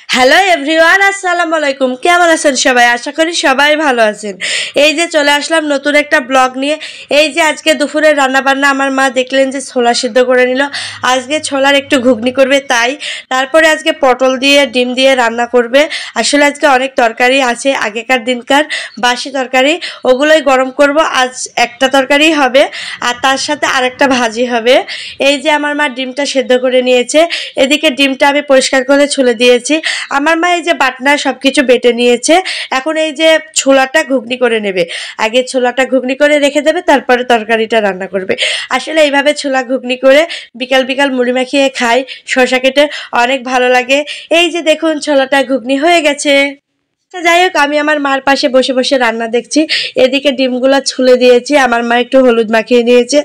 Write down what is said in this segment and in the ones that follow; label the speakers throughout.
Speaker 1: Hello everyone, আসসালামু আলাইকুম। কেমন আছেন সবাই? আশা করি সবাই ভালো আছেন। এই যে চলে আসলাম নতুন একটা ব্লগ নিয়ে। এই যে আজকে দুপুরে রান্নাবান্না আমার মা দেখলেন যে ছোলা সিদ্ধ করে নিল। আজকে ছোলার একটু ঘুগনি করবে, তাই তারপরে আজকে পটল দিয়ে ডিম দিয়ে রান্না করবে। আসলে আজকে অনেক তরকারি আছে, আগেকার দিনকার বাসি তরকারি, ওগুলোই গরম করব। আজ একটা তরকারি হবে আর তার সাথে আরেকটা ভাজি হবে। এই যে আমার মা ডিমটা সেদ্ধ করে নিয়েছে, এদিকে ডিমটা আমি পরিষ্কার করে ছুলে দিয়েছি। আমার মা এই যে বাটনা সব কিছু বেটে নিয়েছে। এখন এই যে ছোলাটা ঘুগনি করে নেবে। আগে ছোলাটা ঘুগনি করে রেখে দেবে, তারপরে তরকারিটা রান্না করবে। আসলে এইভাবে ছোলা ঘুগনি করে বিকাল বিকাল মুড়ি মাখিয়ে খাই শসা কেটে, অনেক ভালো লাগে। এই যে দেখুন ছোলাটা ঘুগনি হয়ে গেছে। যাই হোক, আমি আমার মার পাশে বসে বসে রান্না দেখছি। এদিকে ডিমগুলো ছুলে দিয়েছি, আমার মা একটু হলুদ মাখিয়ে নিয়েছে।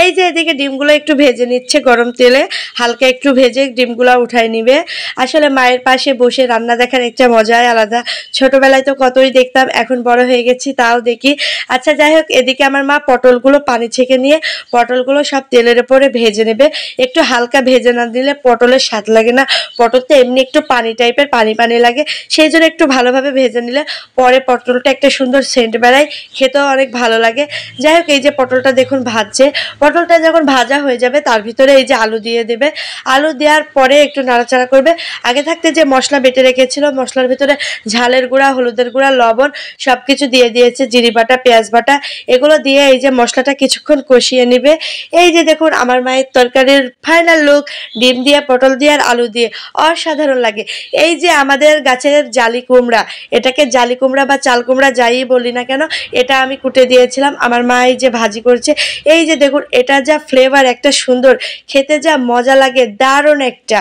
Speaker 1: এই যে এদিকে ডিমগুলো একটু ভেজে নিচ্ছে গরম তেলে, হালকা একটু ভেজে ডিমগুলো উঠায় নিবে। আসলে মায়ের পাশে বসে রান্না দেখার একটা মজাই আলাদা। ছোটবেলায় তো কতই দেখতাম, এখন বড় হয়ে গেছি তাও দেখি। আচ্ছা যাই হোক, এদিকে আমার মা পটলগুলো পানি ছেঁকে নিয়ে পটলগুলো সব তেলের উপরে ভেজে নেবে। একটু হালকা ভেজে না দিলে পটলের স্বাদ লাগে না। পটল তো এমনি একটু পানি টাইপের, পানি পানি লাগে, সেই জন্য একটু ভালোভাবে ভেজে নিলে পরে পটলটা একটা সুন্দর সেন্ট বেড়ায়, খেতেও অনেক ভালো লাগে। যাই হোক, এই যে পটলটা দেখুন ভাজছে। পটলটা যখন ভাজা হয়ে যাবে তার ভিতরে এই যে আলু দিয়ে দেবে। আলু দেওয়ার পরে একটু নাড়াচাড়া করবে। আগে থাকতে যে মশলা বেটে রেখেছিল, মশলার ভিতরে ঝালের গুঁড়া, হলুদের গুঁড়া, লবণ সব কিছু দিয়ে দিয়েছে, জিরি বাটা, পেঁয়াজ বাটা, এগুলো দিয়ে এই যে মশলাটা কিছুক্ষণ কষিয়ে নেবে। এই যে দেখুন আমার মায়ের তরকারির ফাইনাল লুক, ডিম দিয়ে, পটল দিয়ে আর আলু দিয়ে, অসাধারণ লাগে। এই যে আমাদের গাছের জালি কুমড়া, এটাকে জালি কুমড়া বা চাল কুমড়া যাই বলি না কেন, এটা আমি কুটে দিয়েছিলাম। আমার মা এই যে ভাজি করছে। এই যে দেখুন, এটা যা ফ্লেভার, একটা সুন্দর, খেতে যা মজা লাগে, দারুণ একটা।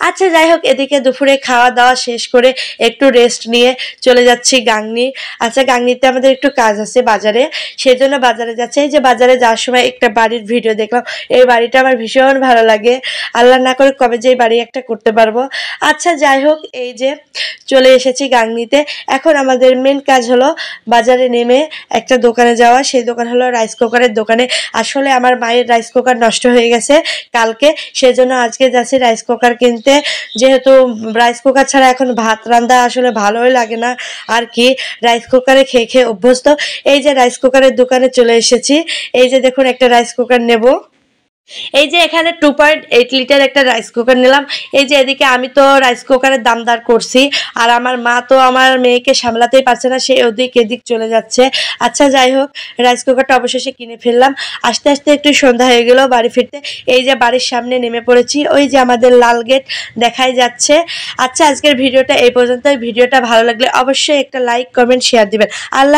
Speaker 1: আচ্ছা যাই হোক, এদিকে দুপুরে খাওয়া দাওয়া শেষ করে একটু রেস্ট নিয়ে চলে যাচ্ছি গাংনি। আচ্ছা, গাংনিতে আমাদের একটু কাজ আছে বাজারে, সেই জন্য বাজারে যাচ্ছে। এই যে বাজারে যাওয়ার সময় একটা বাড়ির ভিডিও দেখলাম, এই বাড়িটা আমার ভীষণ ভালো লাগে। আল্লাহ না করে কবে যে এই বাড়ি একটা করতে পারবো। আচ্ছা যাই হোক, এই যে চলে এসেছি গাংনিতে। এখন আমাদের মেন কাজ হলো বাজারে নেমে একটা দোকানে যাওয়া। সেই দোকান হলো রাইস কুকারের দোকানে। আসলে আমার মায়ের রাইস কুকার নষ্ট হয়ে গেছে কালকে, সেজন্য আজকে যাচ্ছি রাইস কুকার কিনতে। যেহেতু রাইস কুকার ছাড়া এখন ভাত রান্না আসলে ভালোই লাগে না আর কি, রাইস কুকারে খেয়ে খেয়ে অভ্যস্ত। এই যে রাইস কুকারের দোকানে চলে এসেছি। এই যে দেখুন, একটা রাইস কুকার নেব। এই যে এখানে 2.8 লিটার একটা রাইস কুকার নিলাম। এই যে এদিকে আমি তো রাইস কুকারের দাম দর করছি, আর আমার মা তো আমার মেয়েকে সামলাতেই পারছে না, সে ওদিক এদিক চলে যাচ্ছে। আচ্ছা যাই হোক, রাইস কুকারটা অবশেষে কিনে ফেললাম। আস্তে আস্তে একটু সন্ধ্যা হয়ে গেল বাড়ি ফিরতে। এই যে বাড়ির সামনে নেমে পড়েছি, ওই যে আমাদের লাল গেট দেখাই যাচ্ছে। আচ্ছা, আজকের ভিডিওটা এই পর্যন্তই। ভিডিওটা ভালো লাগলে অবশ্যই একটা লাইক, কমেন্ট, শেয়ার দিবেন। আল্লাহ।